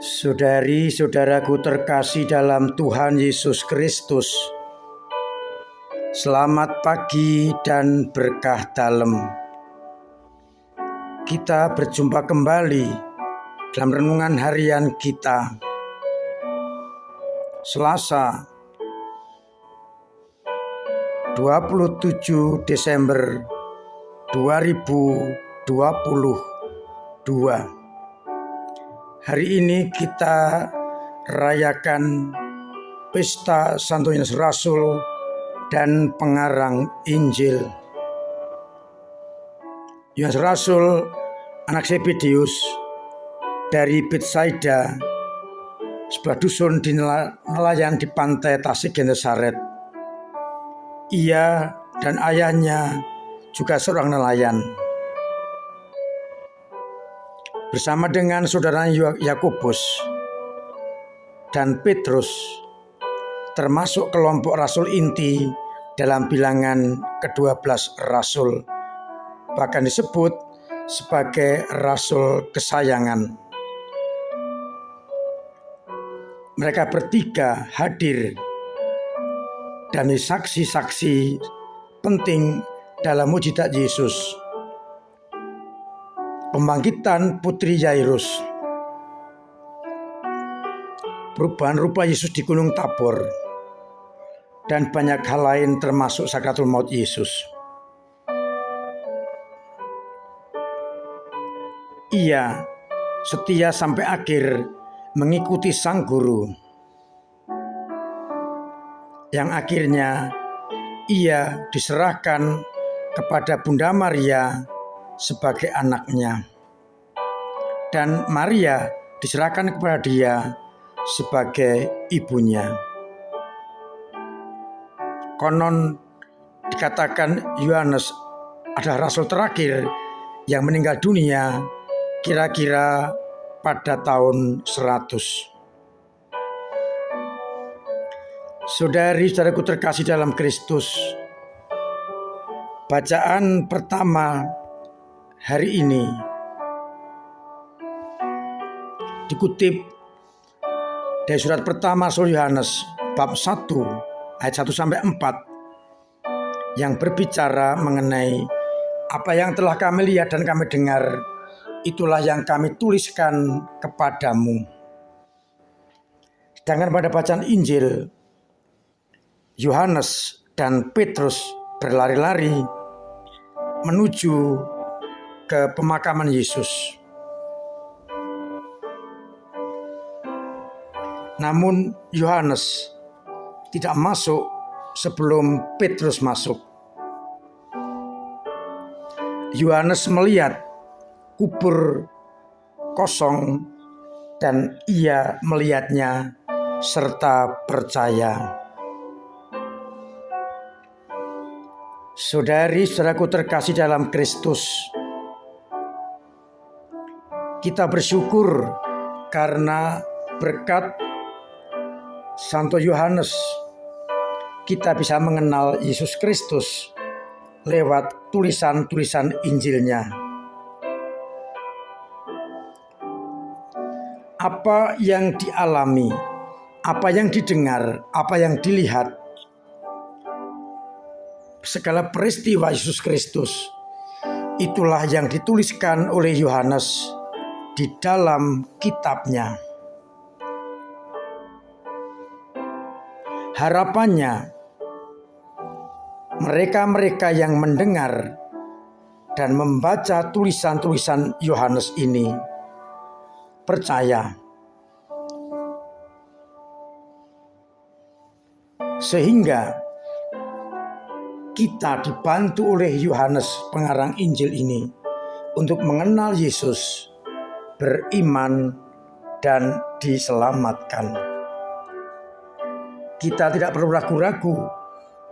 Saudari-saudaraku terkasih dalam Tuhan Yesus Kristus, selamat pagi dan berkah dalam. Kita berjumpa kembali dalam renungan harian kita, Selasa 27 Desember 2022. Hari ini kita rayakan Pesta Santo Yohanes Rasul dan pengarang Injil. Yohanes Rasul, anak Zebedeus, dari Betsaida, sebuah dusun di nelayan di pantai Tasik Genesaret. Ia dan ayahnya juga seorang nelayan. Bersama dengan saudaranya Yakobus dan Petrus, termasuk kelompok rasul inti dalam bilangan ke-12 rasul, bahkan disebut sebagai rasul kesayangan. Mereka bertiga hadir dan saksi-saksi penting dalam mukjizat Yesus, pembangkitan putri Yairus, perubahan rupa Yesus di Gunung Tabor, dan banyak hal lain termasuk sakratul maut Yesus. Ia setia sampai akhir mengikuti sang guru, yang akhirnya ia diserahkan kepada Bunda Maria sebagai anaknya, dan Maria diserahkan kepada dia sebagai ibunya. Konon dikatakan Yohanes adalah rasul terakhir yang meninggal dunia kira-kira pada tahun 100. Saudari-saudaraku terkasih dalam Kristus, bacaan pertama hari ini dikutip dari surat pertama Rasul Yohanes bab 1 ayat 1 sampai 4, yang berbicara mengenai apa yang telah kami lihat dan kami dengar, itulah yang kami tuliskan kepadamu. Sedangkan pada bacaan Injil, Yohanes dan Petrus berlari-lari menuju ke pemakaman Yesus. Namun Yohanes tidak masuk sebelum Petrus masuk. Yohanes melihat kubur kosong dan ia melihatnya serta percaya. Saudari-saudaraku terkasih dalam Kristus, kita bersyukur karena berkat Santo Yohanes kita bisa mengenal Yesus Kristus lewat tulisan-tulisan Injilnya. Apa yang dialami, apa yang didengar, apa yang dilihat, segala peristiwa Yesus Kristus, itulah yang dituliskan oleh Yohanes di dalam kitabnya. Harapannya, mereka-mereka yang mendengar dan membaca tulisan-tulisan Yohanes ini percaya, sehingga kita dibantu oleh Yohanes pengarang Injil ini untuk mengenal Yesus, beriman, dan diselamatkan. Kita tidak perlu ragu-ragu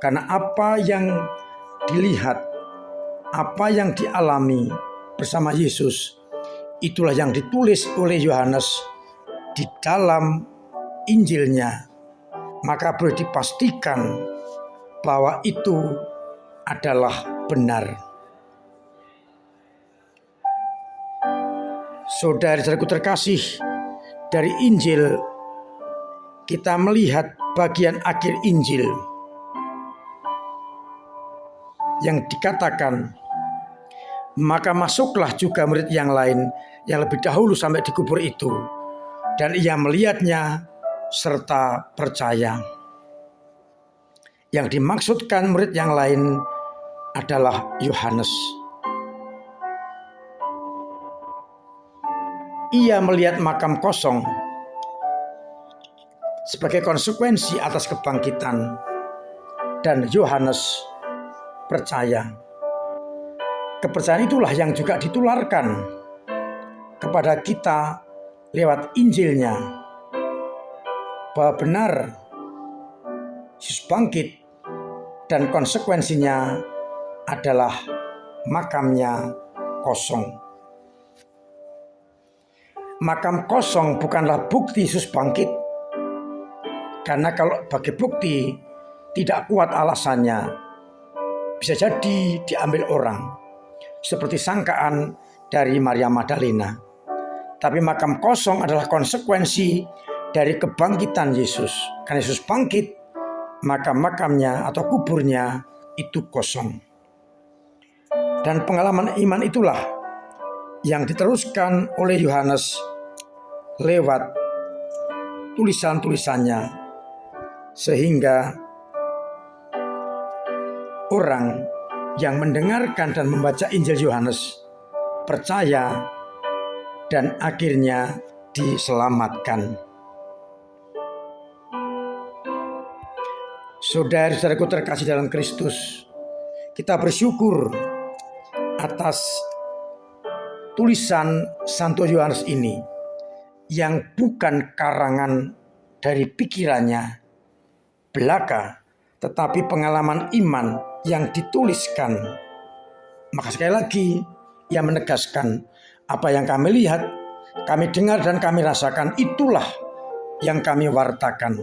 karena apa yang dilihat, apa yang dialami bersama Yesus, itulah yang ditulis oleh Yohanes di dalam Injilnya. Maka boleh dipastikan bahwa itu adalah benar. Saudari-saudaraku terkasih, dari Injil kita melihat bagian akhir Injil yang dikatakan, maka masuklah juga murid yang lain yang lebih dahulu sampai di kubur itu, dan ia melihatnya serta percaya. Yang dimaksudkan murid yang lain adalah Yohanes. Ia melihat makam kosong sebagai konsekuensi atas kebangkitan, dan Yohanes percaya. Kepercayaan itulah yang juga ditularkan kepada kita lewat Injilnya, bahwa benar Yesus bangkit dan konsekuensinya adalah makamnya kosong. Makam kosong bukanlah bukti Yesus bangkit, karena kalau sebagai bukti tidak kuat alasannya, bisa jadi diambil orang, seperti sangkaan dari Maria Magdalena. Tapi makam kosong adalah konsekuensi dari kebangkitan Yesus. Karena Yesus bangkit, maka makamnya atau kuburnya itu kosong. Dan pengalaman iman itulah yang diteruskan oleh Yohanes lewat tulisan-tulisannya, sehingga orang yang mendengarkan dan membaca Injil Yohanes percaya dan akhirnya diselamatkan. Saudara-saudaraku terkasih dalam Kristus, kita bersyukur atas tulisan Santo Yohanes ini yang bukan karangan dari pikirannya belaka, tetapi pengalaman iman yang dituliskan. Maka sekali lagi ia menegaskan, apa yang kami lihat, kami dengar dan kami rasakan, itulah yang kami wartakan.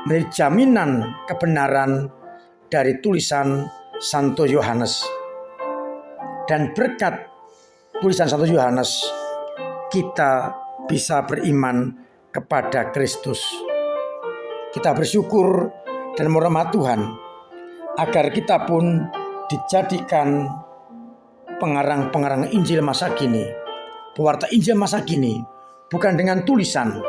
Menjadi jaminan kebenaran dari tulisan Santo Yohanes. Dan berkat tulisan Santo Yohanes, kita bisa beriman kepada Kristus. Kita bersyukur dan merahmat Tuhan agar kita pun dijadikan pengarang-pengarang Injil masa kini, pewarta Injil masa kini, bukan dengan tulisan,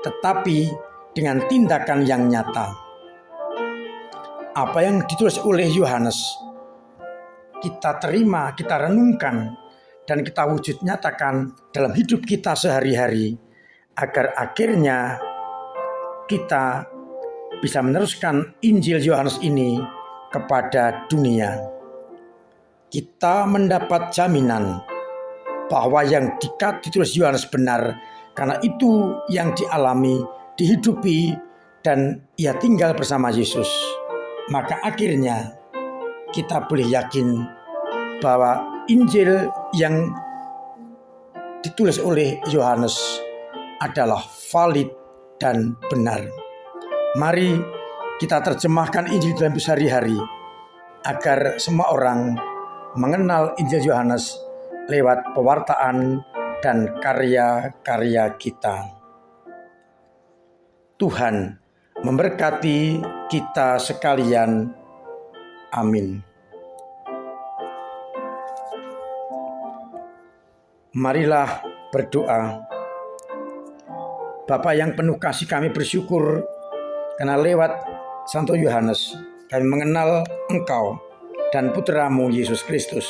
tetapi dengan tindakan yang nyata. Apa yang ditulis oleh Yohanes, kita terima, kita renungkan, dan kita wujud nyatakan dalam hidup kita sehari-hari, agar akhirnya kita bisa meneruskan Injil Yohanes ini kepada dunia. Kita mendapat jaminan bahwa yang ditulis Yohanes benar, karena itu yang dialami, dihidupi, dan ia tinggal bersama Yesus. Maka akhirnya kita boleh yakin bahwa Injil yang ditulis oleh Yohanes adalah valid dan benar. Mari kita terjemahkan Injil dalam sehari-hari agar semua orang mengenal Injil Yohanes lewat pewartaan dan karya-karya kita. Tuhan memberkati kita sekalian. Amin. Marilah berdoa. Bapa yang penuh kasih, kami bersyukur karena lewat Santo Yohanes kami mengenal Engkau dan Putra-Mu Yesus Kristus.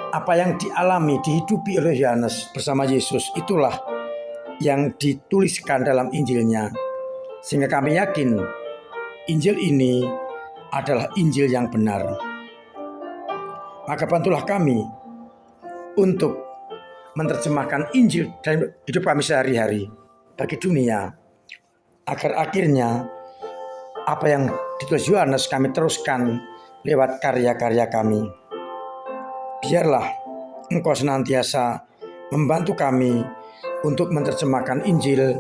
Apa yang dialami, dihidupi oleh Yohanes bersama Yesus, itulah yang dituliskan dalam Injilnya. Sehingga kami yakin Injil ini adalah Injil yang benar. Maka bantulah kami untuk menerjemahkan Injil dalam hidup kami sehari-hari bagi dunia, agar akhirnya apa yang ditulis Yohanes kami teruskan lewat karya-karya kami. Biarlah Engkau senantiasa membantu kami untuk menerjemahkan Injil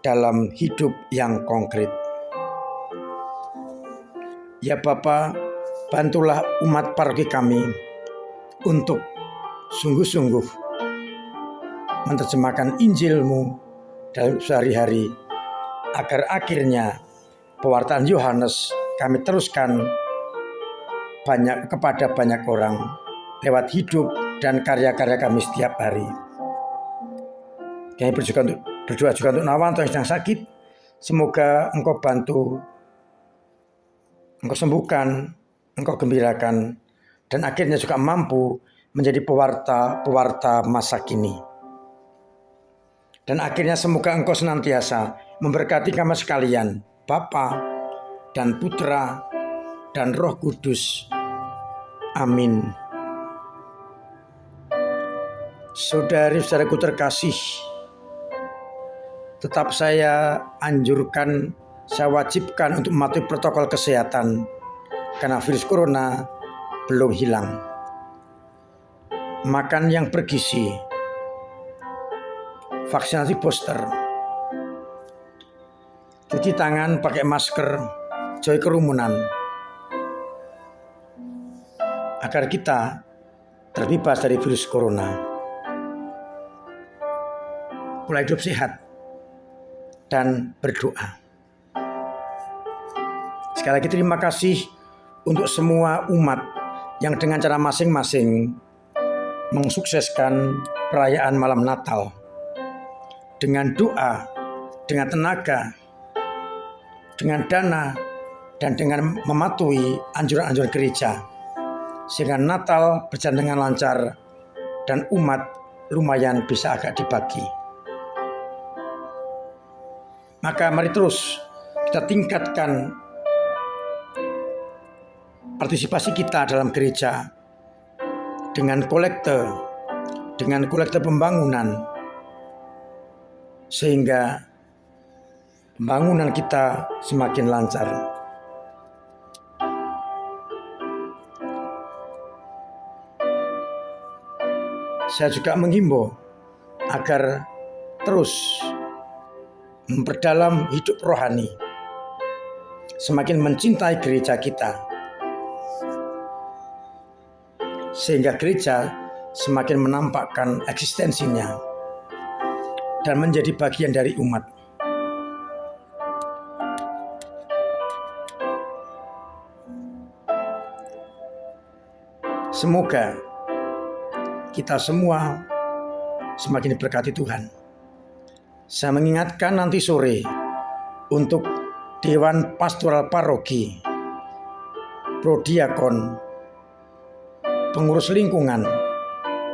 dalam hidup yang konkret. Ya Bapa, bantulah umat paroki kami untuk sungguh-sungguh menerjemahkan Injil-Mu dalam sehari-hari, agar akhirnya pewartaan Yohanes kami teruskan kepada banyak orang lewat hidup dan karya-karya kami setiap hari. Kami berdoa juga untuk Nawanto yang sedang sakit. Semoga Engkau bantu, Engkau sembuhkan, Engkau gembirakan, dan akhirnya juga mampu menjadi pewarta masa kini. Dan akhirnya semoga Engkau senantiasa memberkati kami sekalian, Bapa dan Putra dan Roh Kudus. Amin. Saudari-saudaraku terkasih, tetap saya anjurkan, saya wajibkan untuk mematuhi protokol kesehatan karena virus corona belum hilang. Makan yang bergizi, vaksinasi booster, cuci tangan pakai masker, jauhi kerumunan, agar kita terbebas dari virus corona. Pola hidup sehat dan berdoa. Sekali lagi terima kasih untuk semua umat yang dengan cara masing-masing mensukseskan perayaan malam Natal dengan doa, dengan tenaga, dengan dana, dan dengan mematuhi anjuran-anjuran gereja, sehingga Natal berjalan dengan lancar dan umat lumayan bisa agak dibagi. Maka mari terus kita tingkatkan partisipasi kita dalam gereja dengan kolekte pembangunan, sehingga pembangunan kita semakin lancar. Saya juga menghimbau agar terus memperdalam hidup rohani, semakin mencintai gereja kita, sehingga gereja semakin menampakkan eksistensinya dan menjadi bagian dari umat. Semoga kita semua semakin diberkati Tuhan. Saya mengingatkan nanti sore untuk Dewan Pastoral Paroki, Prodiakon, pengurus lingkungan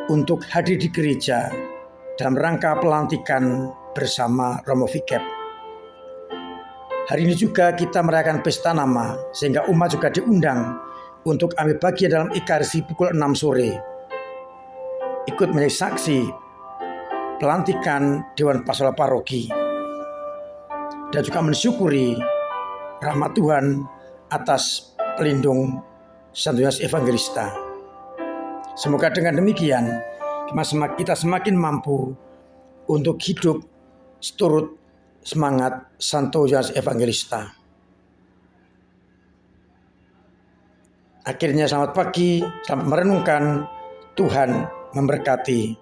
untuk hadir di gereja dalam rangka pelantikan bersama Romo Vikep. Hari ini juga kita merayakan pesta nama, sehingga umat juga diundang untuk ambil bagian dalam Ekaristi pukul 6 sore. Ikut menjadi saksi pelantikan Dewan Pastoral Paroki dan juga mensyukuri rahmat Tuhan atas pelindung Santo Yohanes Evangelista. Semoga dengan demikian kita semakin mampu untuk hidup seturut semangat Santo Yohanes Evangelista. Akhirnya selamat pagi, selamat merenungkan. Tuhan memberkati.